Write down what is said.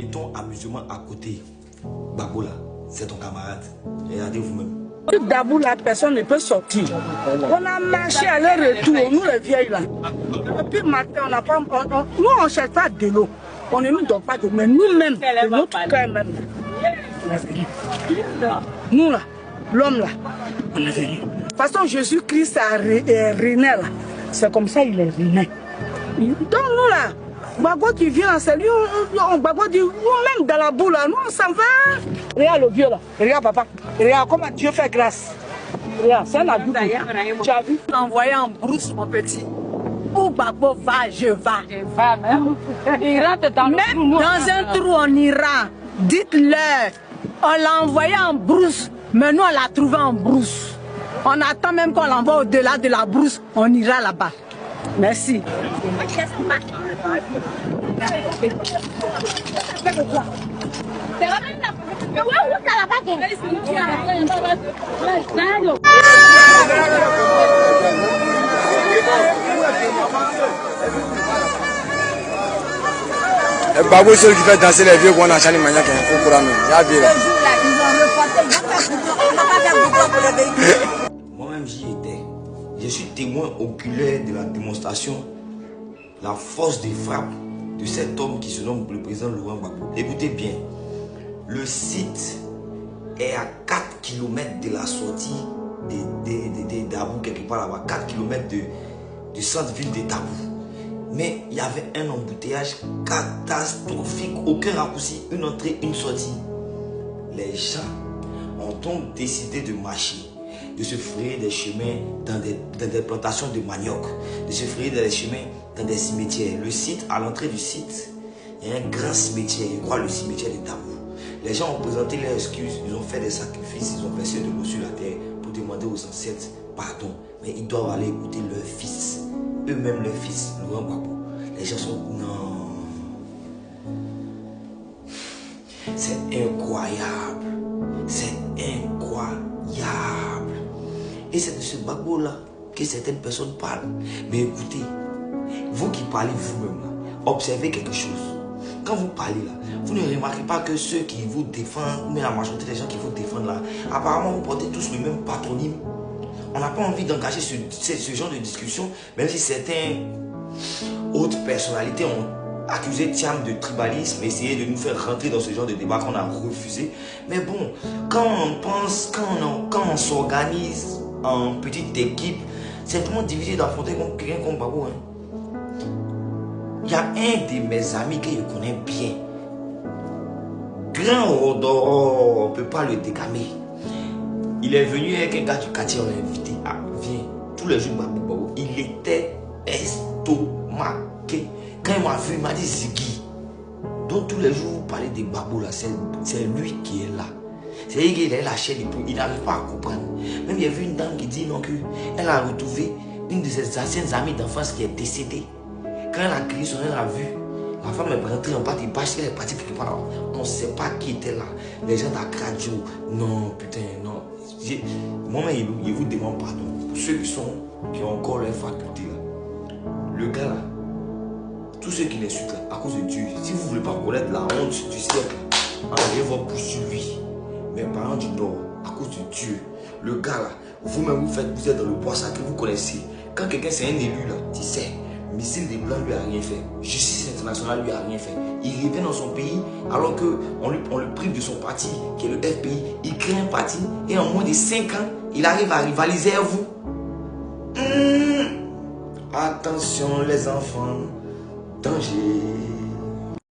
mettons amusement à côté. Babo là, c'est ton camarade. Regardez vous-même. D'abord, la personne ne peut sortir. On a marché à leur retour, nous les vieilles là. Et puis matin, on n'a pas. Nous, on ne cherche pas de l'eau. On ne nous donne pas de l'eau. Mais nous-mêmes, de notre cœur même. Nous là, l'homme là, on est venu. De toute façon, Jésus-Christ est rené là. C'est comme ça il est rené. Donc nous là, Babo qui vient, c'est lui, Babo dit, nous-mêmes dans la boule là, nous on s'en va. Regarde le vieux là, regarde papa, regarde comment Dieu fait grâce. Regarde, c'est un adulte. Tu as vu? Envoyé en brousse, mon petit. Où Babo va, je vais. Je vais même. Il rentre dans le trou. Même dans un trou, on ira. Dites-leur. On l'a envoyé en brousse, mais nous, on l'a trouvé en brousse. On attend même qu'on l'envoie au-delà de la brousse. On ira là-bas. Merci. Babo, celui qui fait danser les vieux qu'on a chané maniaque, il faut courir. Moi-même j'y étais. Je suis témoin oculaire de la démonstration, la force de frappe de cet homme qui se nomme le président Laurent Gbagbo. Écoutez bien, le site est à 4 km de la sortie d'Abou, quelque part là-bas, 4 km du centre-ville de Tabou. Mais il y avait un embouteillage catastrophique, aucun raccourci, une entrée, une sortie. Les gens ont donc décidé de marcher, de se frayer des chemins dans des plantations de manioc, de se frayer des chemins dans des cimetières. Le site, à l'entrée du site, il y a un grand cimetière, je crois le cimetière de Tabou. Les gens ont présenté leurs excuses, ils ont fait des sacrifices, ils ont versé de l'eau sur la terre pour demander aux ancêtres pardon. Mais ils doivent aller écouter leur fils, eux-mêmes leur fils, Laurent Gbagbo. Les gens sont... Non. C'est incroyable. C'est incroyable. Et c'est de ce Gbagbo là que certaines personnes parlent. Mais écoutez, vous qui parlez vous-même là, observez quelque chose. Quand vous parlez là, vous ne remarquez pas que ceux qui vous défendent, mais la majorité des gens qui vous défendent là, apparemment vous portez tous le même patronyme. On n'a pas envie d'engager ce genre de discussion, même si certaines autres personnalités ont accusé Thiam de tribalisme, essayé de nous faire rentrer dans ce genre de débat qu'on a refusé. Mais bon, quand on pense, quand on s'organise en petite équipe, c'est vraiment difficile d'affronter quelqu'un comme Gbagbo. Il y a un de mes amis que je connais bien. Grand Rodor, on ne peut pas le décamer. Il est venu avec un gars du quartier, on l'a invité. Ah, viens. Tous les jours, Gbagbo, il était estomaqué. Quand il m'a vu, il m'a dit Ziggy. Donc tous les jours, vous parlez de Gbagbo là, c'est lui qui est là. C'est-à-dire qu'il est la chaîne et il n'arrive pas à comprendre. Même il y a vu une dame qui dit non, qu'elle a retrouvé une de ses anciennes amies d'enfance qui est décédée. Quand elle a crié son, elle a vu. La femme est rentrée en bas des bâches, elle est partie quelque part. On ne sait pas qui était là. Les gens d'Akradio. Non, putain, non. Moi-même, je vous demande pardon. Pour ceux qui ont encore leur faculté là. Le gars là, tous ceux qui l'insultent là, à cause de Dieu, si vous ne voulez pas connaître la honte du siècle, enlevez vos pouces sur lui. Mais parlant du Nord, à cause de Dieu, le gars là, vous-même vous êtes dans le bois sacré, vous connaissez. Quand quelqu'un c'est un élu là, tu sais, Missile des Blancs lui a rien fait, Justice internationale lui a rien fait. Il revient dans son pays alors qu'on le prive de son parti, qui est le FPI. Il crée un parti et en moins de 5 ans, il arrive à rivaliser avec vous. Attention les enfants, danger.